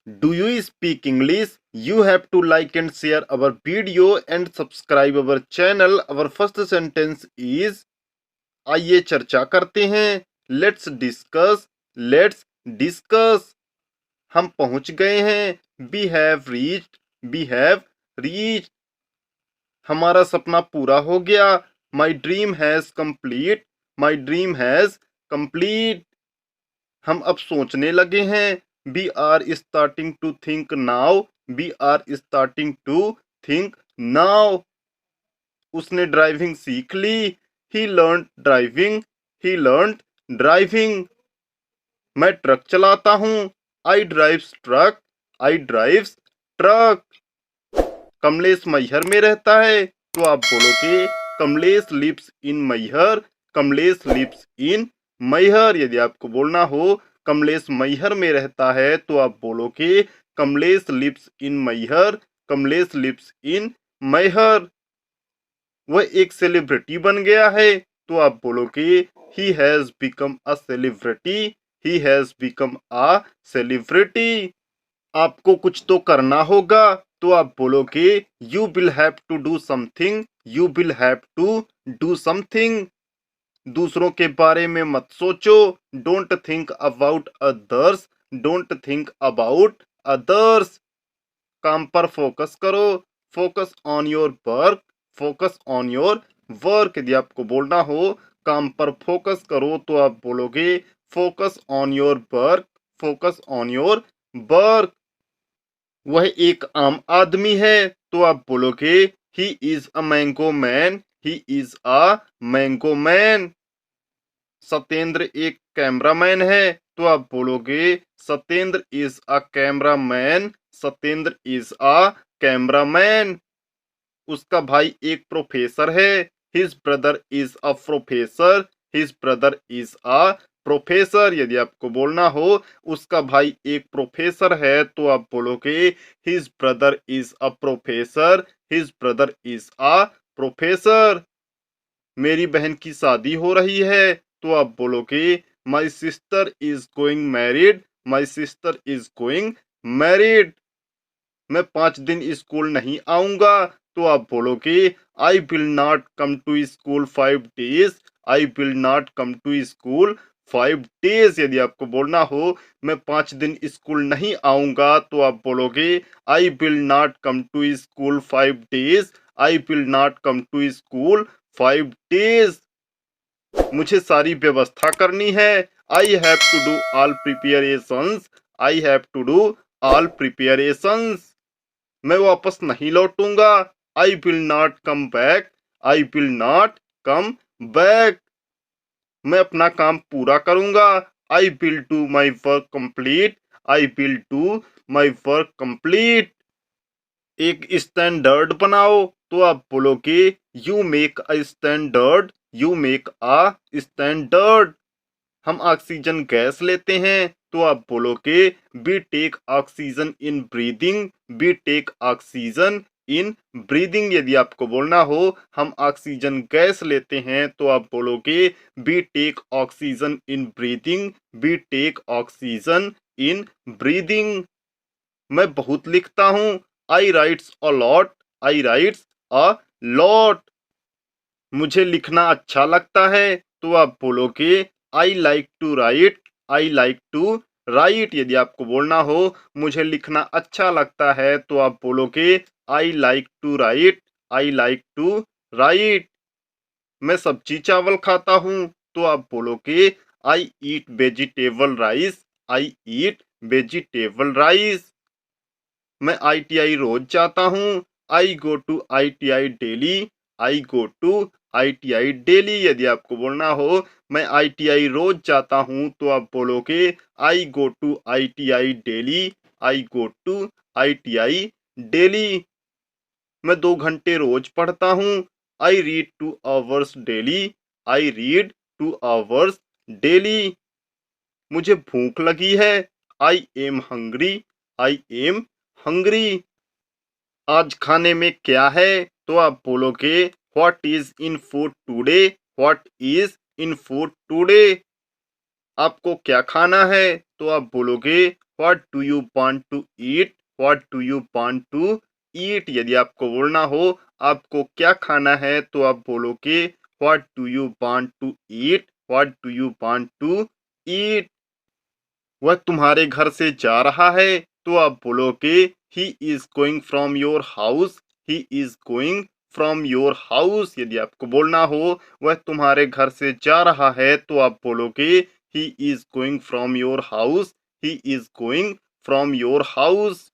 Do you speak English? You have to like and share our video and subscribe our channel. Our first sentence is आइए चर्चा करते हैं. Let's discuss. हम पहुंच गए हैं. We have reached. हमारा सपना पूरा हो गया. My dream has complete. हम अब सोचने लगे हैं. We are starting to think now. उसने ड्राइविंग सीख ली. He learned driving. मैं ट्रक चलाता हूँ. I drives truck. Kamlesh Maihar में रहता है. तो आप बोलोगे कमलेश lives in मैहर. यदि आपको बोलना हो कमलेश मैहर में रहता है तो आप बोलोगे कमलेश lives in मैहर. वह एक सेलिब्रिटी बन गया है. तो आप बोलोगे he has become a celebrity. आपको कुछ तो करना होगा. तो आप बोलोगे you will have to do something. दूसरों के बारे में मत सोचो. Don't think about others. काम पर फोकस करो. Focus on your work. यदि आपको बोलना हो काम पर फोकस करो तो आप बोलोगे focus on your work. वह एक आम आदमी है. तो आप बोलोगे he is a mango man. Satyendra एक कैमरामैन है. तो आप बोलोगे सत्येंद्र is a cameraman. उसका भाई एक प्रोफेसर है. His brother is a professor. यदि आपको बोलना हो उसका भाई एक प्रोफेसर है तो आप बोलोगे his brother is a professor. मेरी बहन की शादी हो रही है. तो आप बोलोगे my sister is going married. मैं 5 दिन स्कूल नहीं आऊंगा. तो आप बोलोगे I will not come to school 5 days. यदि आपको बोलना हो मैं 5 दिन स्कूल नहीं आऊंगा तो आप बोलोगे I will not come to school 5 days. मुझे सारी व्यवस्था करनी है. I have to do all preparations. मैं वापस नहीं लौटूंगा. I will not come back. मैं अपना काम पूरा करूंगा. I will do my work complete. एक स्टैंडर्ड बनाओ. तो आप बोलोगे you make a standard. हम ऑक्सीजन गैस लेते हैं. तो आप बोलोगे we take oxygen in breathing. यदि आपको बोलना हो हम ऑक्सीजन गैस लेते हैं तो आप बोलोगे we take oxygen in breathing. मैं बहुत लिखता हूँ. I writes a lot. मुझे लिखना अच्छा लगता है. तो आप बोलोगे I like to write. यदि आपको बोलना हो मुझे लिखना अच्छा लगता है तो आप बोलोगे I like to write. मैं सब्जी चावल खाता हूँ. तो आप बोलोगे I eat vegetable rice. मैं ITI रोज जाता हूँ. I go to ITI daily. यदि आपको बोलना हो मैं ITI रोज जाता हूँ तो आप बोलोगे I go to ITI daily. मैं 2 घंटे रोज पढ़ता हूँ. I read 2 hours daily. मुझे भूख लगी है. I am hungry. आज खाने में क्या है. तो आप बोलोगे what is in food today. आपको क्या खाना है. तो आप बोलोगे what do you want to eat, what do you want to eat. यदि आपको बोलना हो आपको क्या खाना है तो आप बोलोगे what do you want to eat, what do you want to eat. वह तुम्हारे घर से जा रहा है तो आप बोलोगे he is going from your house, he is going from your house. यदि आपको बोलना हो वह तुम्हारे घर से जा रहा है तो आप बोलोगे he is going from your house, he is going from your house.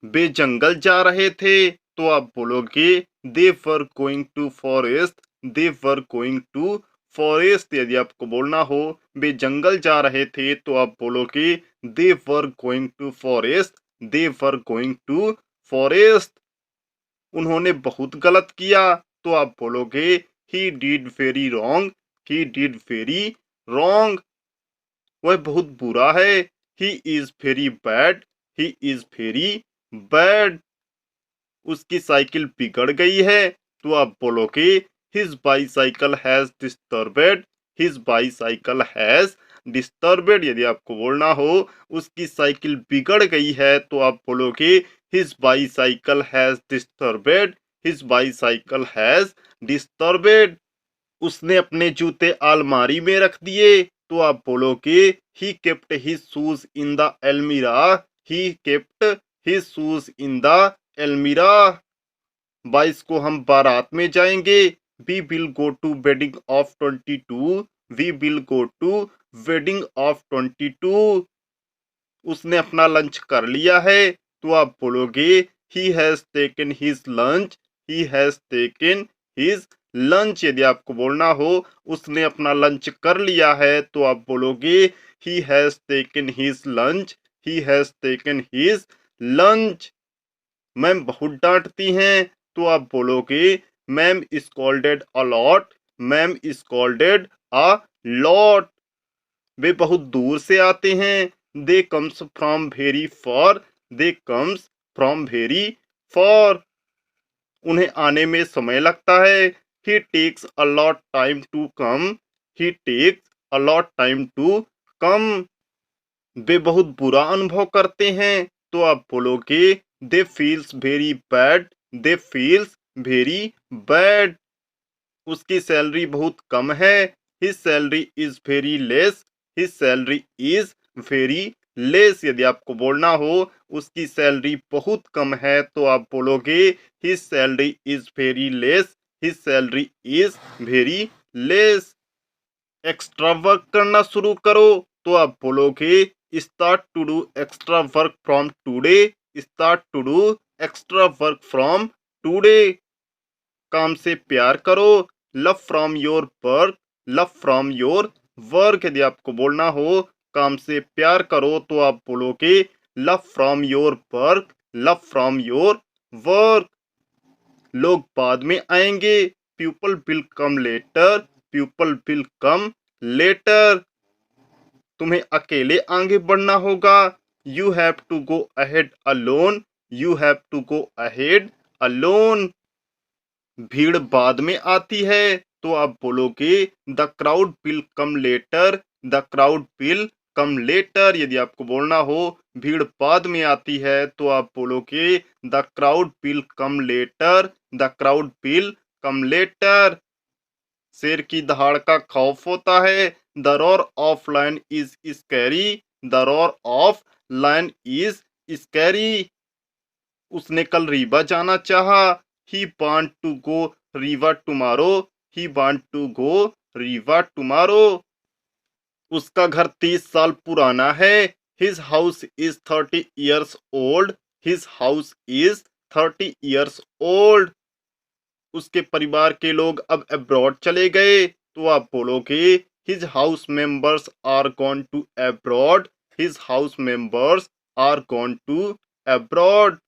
वे जंगल जा रहे थे तो आप बोलोगे they were going to forest, they were going to forest. यदि आपको बोलना हो वे जंगल जा रहे थे तो आप बोलोगे they were going to forest, they were going to forest. उन्होंने बहुत गलत किया तो आप बोलोगे he did very wrong, he did very wrong. वह बहुत बुरा है, he is very bad, he is very bad. उसकी साइकिल बिगड़ गई है तो आप बोलोगे his bicycle has disturbed, his bicycle has disturbed. यदि आपको बोलना हो उसकी साइकिल बिगड़ गई है तो आप बोलोगे his bicycle has disturbed, his bicycle has disturbed. उसने अपने जूते अलमारी में रख दिए तो आप बोलोगे he kept his shoes in the almirah, he kept his shoes in the almirah. 22 को हम बारात में जाएंगे, we will go to wedding of 22, we will go to wedding of 22। उसने अपना लंच कर लिया है तो आप बोलोगे he has taken his lunch, he has taken his lunch. यदि आपको बोलना हो उसने अपना लंच कर लिया है तो आप बोलोगे he has taken his lunch, he has taken his lunch. Ma'am बहुत डांटती हैं तो आप बोलोगे ma'am scolded a lot, ma'am scolded a lot. वे बहुत दूर से आते हैं, they comes from very far, they comes from very far. उन्हें आने में समय लगता है, he takes a lot time to come, he takes a lot time to come. वे बहुत बुरा अनुभव करते हैं तो आप बोलोगे दे फील्स वेरी बैड, दे फील्स वेरी बैड। उसकी सैलरी बहुत कम है, his salary is very less, his salary is very less. यदि आपको बोलना हो उसकी सैलरी बहुत कम है तो आप बोलोगे his salary is very less, his salary is very less. Extra work करना शुरू करो तो आप बोलोगे start to do extra work from today, start to do extra work from today. काम से प्यार करो, love from your work, love from your work. यदि आपको बोलना हो काम से प्यार करो तो आप बोलोगे love from your work, love from your work. लोग बाद में आएंगे, people will come later, people will come later. तुम्हें अकेले आगे बढ़ना होगा, you have to go ahead alone, you have to go ahead alone. भीड़ बाद में आती है तो आप बोलोगे the crowd will come later, the crowd will come later. यदि आपको बोलना हो भीड़ बाद में आती है तो आप बोलोगे the crowd will come later, the crowd will come later. शेर की दहाड़ का खौफ होता है, the roar of lion is scary, the roar of lion is scary. उसने कल रीवा जाना चाहा, he want to go Rewa tomorrow, he want to go Rewa tomorrow. उसका घर 30 साल पुराना है, his house is 30 years old, his house is 30 years old. उसके परिवार के लोग अब अब्रॉड चले गए तो आप बोलोगे his house members are gone to abroad, his house members are gone to abroad.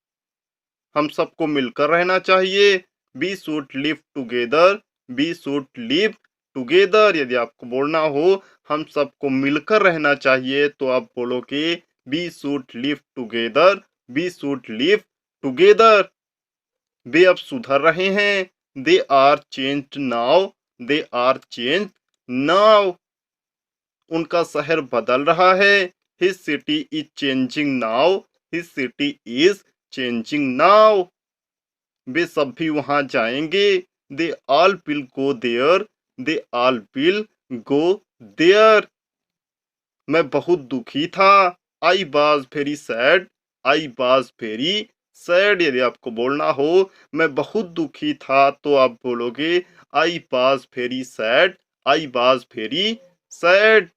हम सबको मिलकर रहना चाहिए, we should live together, we should live together. यदि आपको बोलना हो हम सबको मिलकर रहना चाहिए तो आप बोलोगे we should live together, we should live together. वे अब सुधर रहे हैं, they are changed now, they are changed now. उनका शहर बदल रहा है, His city is changing now. His city is changing now. वे सब भी वहां जाएंगे। They all will go there. They all will go there. मैं बहुत दुखी था। I was very sad. I was very sad. यदि आपको बोलना हो मैं बहुत दुखी था तो आप बोलोगे I was very sad. I was very sad.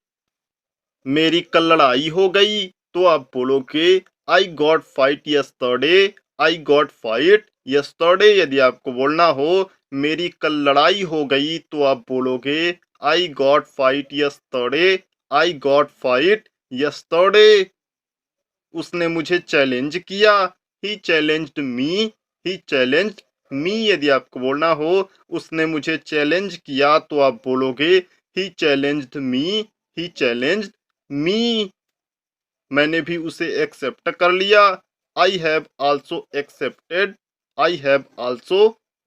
मेरी कल लड़ाई हो गई तो आप बोलोगे I got fight yesterday. I got fight yesterday. यदि आपको बोलना हो मेरी कल लड़ाई हो गई तो आप बोलोगे I got fight yesterday. I got fight yesterday. उसने मुझे चैलेंज किया। He challenged me. He challenged me. यदि आपको बोलना हो उसने मुझे चैलेंज किया तो आप बोलोगे He challenged me. He challenged me. मैंने भी उसे एक्सेप्ट कर लिया। I have also accepted. I have also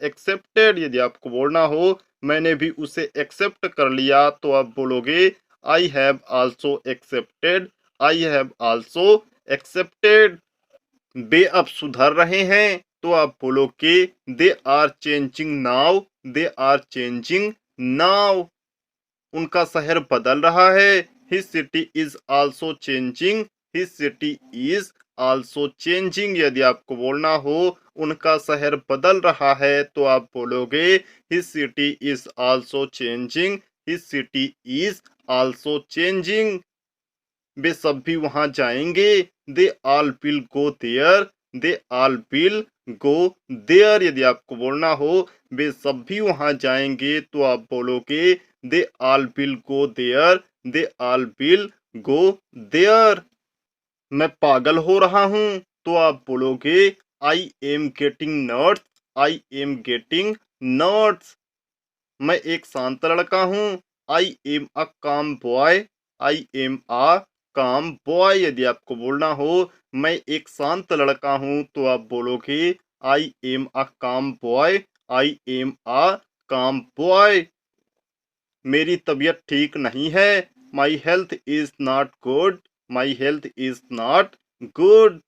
accepted. यदि आपको बोलना हो मैंने भी उसे एक्सेप्ट कर लिया तो आप बोलोगे I have also accepted. I have also accepted. वे अब सुधर रहे हैं तो आप बोलोगे They are changing now. They are changing now. उनका शहर बदल रहा है। His city is also changing. His city is also changing. यदि आपको बोलना हो उनका शहर बदल रहा है तो आप बोलोगे His city is also changing. His city is also changing. वे सब भी वहां जाएंगे। They all will go there. They all will go there. यदि आपको बोलना हो वे सब भी वहां जाएंगे तो आप बोलोगे They all will go there. They all will go there. मैं पागल हो रहा हूं तो आप बोलोगे I am getting nuts. I am getting nuts. मैं एक शांत लड़का हूं। I am a calm boy. I am a calm boy. यदि आपको बोलना हो मैं एक शांत लड़का हूं तो आप बोलोगे I am a calm boy. I am a calm boy. मेरी तबीयत ठीक नहीं है। My health is not good. My health is not good.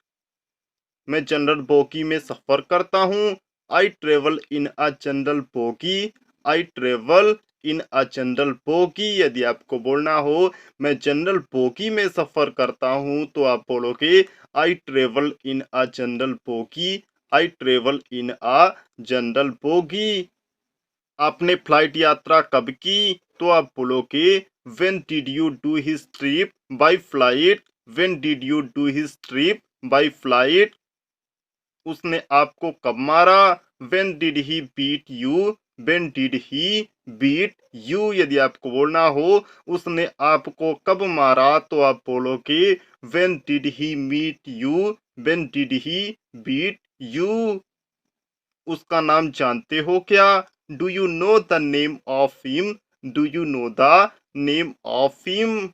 मैं जनरल बोगी में सफर करता हूँ। I travel in a general bogie. I travel in a general bogie. यदि आपको बोलना हो मैं जनरल बोगी में सफर करता हूँ तो आप बोलोगे I travel in a general bogie. I travel in a general bogie. आपने फ्लाइट यात्रा कब की तो आप बोलोगे When did you do his trip by flight? When did you do his trip by flight? उसने आपको कब मारा? When did he beat you? When did he beat you? यदि आपको बोलना हो उसने आपको कब मारा तो आप बोलोगे When did he meet you? When did he beat you? उसका नाम जानते हो क्या? Do you know the name of him? Do you know the name of him?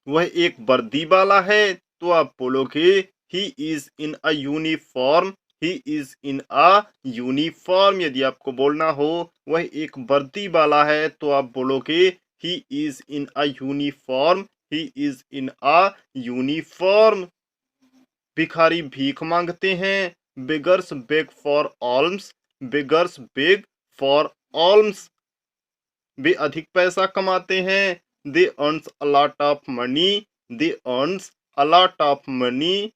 वह एक वर्दी वाला है तो आप बोलोगे He is in a uniform. He is in a uniform. यदि आपको बोलना हो वह एक वर्दी वाला है तो आप बोलोगे He is in a uniform. He is in a uniform. भिखारी भीख मांगते हैं। Beggars beg for alms. Beggars beg for alms. वे अधिक पैसा कमाते हैं। They earns a lot of money. They earns a lot of money.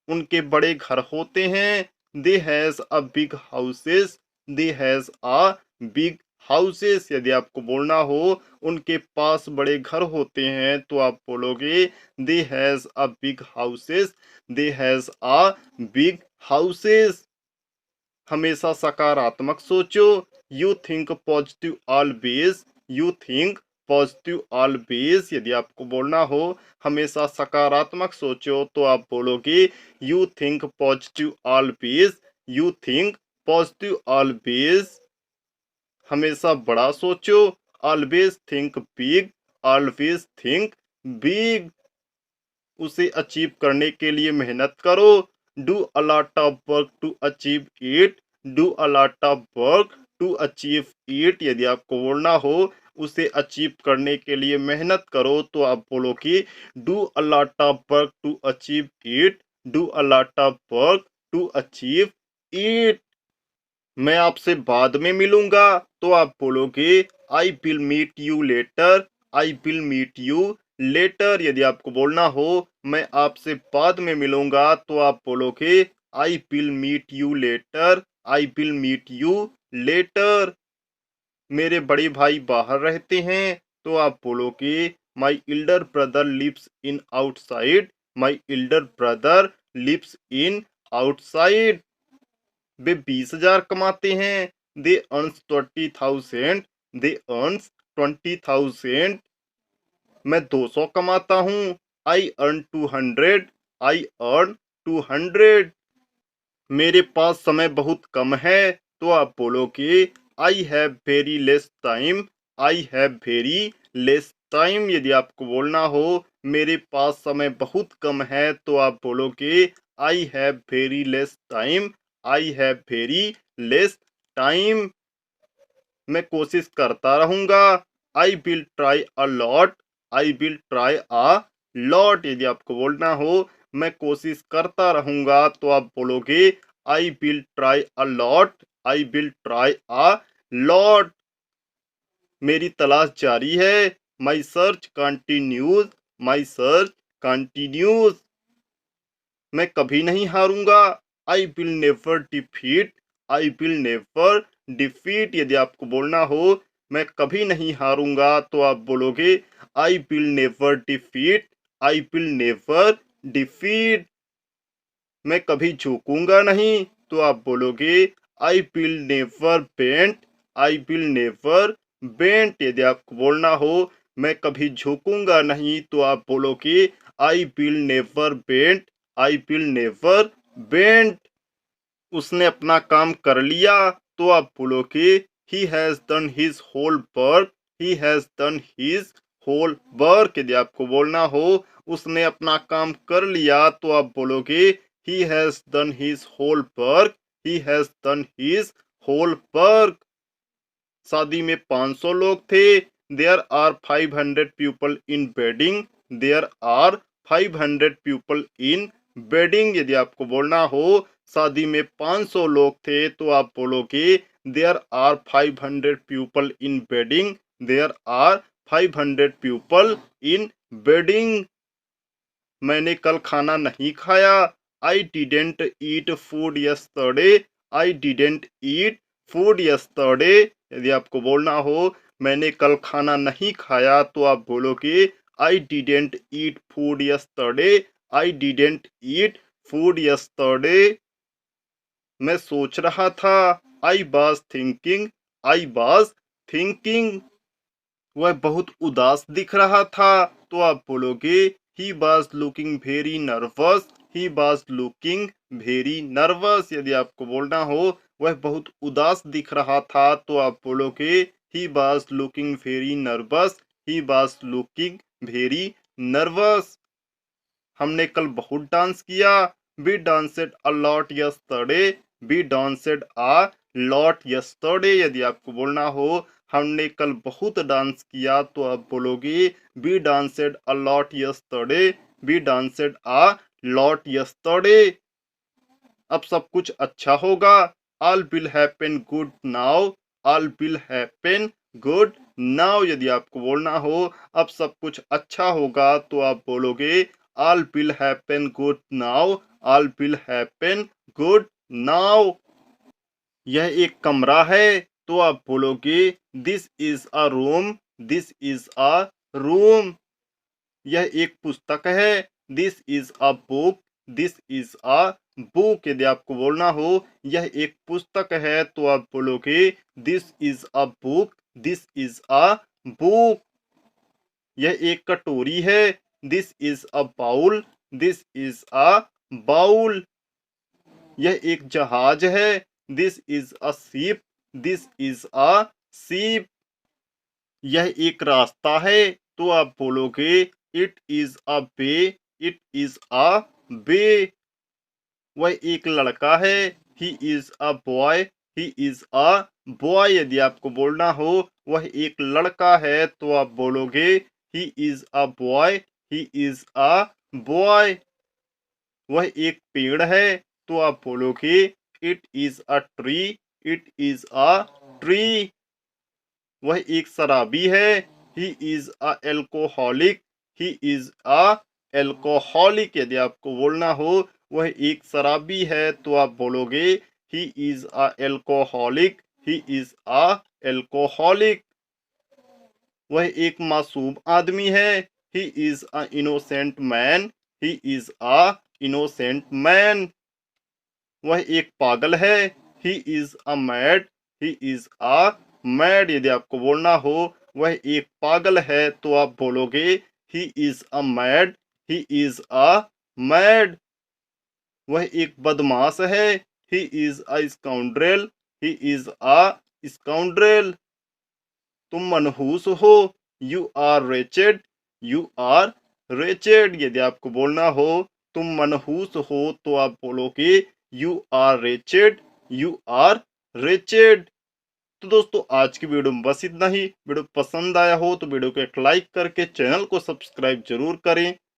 उनके बड़े घर होते हैं। They has a big houses. They has a big houses. यदि आपको बोलना हो उनके पास बड़े घर होते हैं तो आप बोलोगे They has a big houses. They has a big houses. हमेशा सकारात्मक सोचो। You think positive always. You think positive always. यदि आपको बोलना हो हमेशा सकारात्मक सोचो तो आप बोलोगे You think positive always. You think positive always. हमेशा बड़ा सोचो। Always think big. Always think big. उसे अचीव करने के लिए मेहनत करो। Do a lot of work to achieve it. Do a lot of work to achieve it. यदि आपको बोलना हो उसे अचीव करने के लिए मेहनत करो तो आप बोलो कि do a lot of work to achieve it, do a lot of work to achieve it. मैं आपसे बाद में मिलूंगा तो आप बोलोगे I will meet you later, I will meet you later. यदि आपको बोलना हो मैं आपसे बाद में मिलूंगा तो आप बोलोगे I will meet you later, I will meet you later. मेरे बड़े भाई बाहर रहते हैं तो आप बोलोगे my elder brother lives in outside, my elder brother lives in outside. वे 20,000 कमाते हैं। They earns 20,000, they earns 20,000। मैं 200 कमाता हूँ। I earn 200, I earn 200। मेरे पास समय बहुत कम है तो आप बोलोगे I have very less time, I have very less time. यदि आपको बोलना हो मेरे पास समय बहुत कम है तो आप बोलोगे I have very less time, I have very less time. मैं कोशिश करता रहूंगा। आई will try a lot, I will try a lot. यदि आपको बोलना हो मैं कोशिश करता रहूंगा तो आप बोलोगे I will try a lot, I will try a lot. मेरी तलाश जारी है। My search continues, my search continues. मैं कभी नहीं हारूंगा। I will never defeat, I will never defeat. यदि आपको बोलना हो मैं कभी नहीं हारूंगा तो आप बोलोगे I will never defeat, I will never defeat. मैं कभी झुकूंगा नहीं तो आप बोलोगे I will never bent, I will never bent. यदि आपको बोलना हो मैं कभी झुकूंगा नहीं तो आप बोलोगे I will never bent, I will never bent. उसने अपना काम कर लिया तो आप बोलोगे he has done his whole work, he has done his whole work. यदि आपको बोलना हो उसने अपना काम कर लिया तो आप बोलोगे he has done his whole work, he has done his whole work. शादी में 500 लोग थे। There are 500 people in wedding, there are 500 people in wedding. यदि आपको बोलना हो शादी में 500 लोग थे तो आप बोलोगे there are 500 people in wedding, there are 500 people in wedding. मैंने कल खाना नहीं खाया। I didn't eat food yesterday, I didn't eat food yesterday. यदि आपको बोलना हो मैंने कल खाना नहीं खाया तो आप बोलोगे आई didn't eat food yesterday, I didn't eat food yesterday. मैं सोच रहा था। I was thinking, I was thinking. वह बहुत उदास दिख रहा था तो आप बोलोगे he was looking very nervous, he was looking very nervous. यदि आपको बोलना हो वह बहुत उदास दिख रहा था तो आप बोलोगे he was looking very nervous, he was looking very nervous. हमने कल बहुत डांस किया। We danced a lot yesterday, we danced a lot yesterday. यदि आपको बोलना हो हमने कल बहुत डांस किया तो आप बोलोगे we danced a lot yesterday, we danced a lot yesterday. अब सब कुछ अच्छा होगा। All will happen good now, all will happen good now. यदि आपको बोलना हो अब सब कुछ अच्छा होगा तो आप बोलोगे all will happen good now, all will happen good now. यह एक कमरा है तो आप बोलोगे this is a room, this is a room. यह एक पुस्तक है। This is a book, this is a book. यदि आपको बोलना हो यह एक पुस्तक है तो आप बोलोगे this is a book, this is a book. यह एक कटोरी है। This is a bowl, this is a bowl. यह एक जहाज है। This is a ship, this is a ship. यह एक रास्ता है तो आप बोलोगे it is a way, it is a way. वह एक लड़का है। He is a boy, he is a boy. यदि आपको बोलना हो वह एक लड़का है तो आप बोलोगे he is a boy, he is a boy. वह एक पेड़ है तो आप बोलोगे it is a tree, it is a tree. वह एक शराबी है, he is a alcoholic, he is a alcoholic. यदि आपको बोलना हो वह एक शराबी है तो आप बोलोगे he is a alcoholic, he is a alcoholic. वह एक मासूम आदमी है, he is a innocent man, he is a innocent man. वह एक पागल है, he is a mad, he is a mad. यदि आपको बोलना हो वह एक पागल है तो आप बोलोगे he is a mad, he is a mad. वह एक बदमाश है, he is a scoundrel, he is a scoundrel. तुम मनहूस हो, you are wretched, you are wretched. यदि आपको बोलना हो तुम मनहूस हो तो आप बोलोगे you are wretched, you are reached. तो दोस्तों आज की वीडियो में बस इतना ही। वीडियो पसंद आया हो तो वीडियो को एक लाइक करके चैनल को सब्सक्राइब जरूर करें।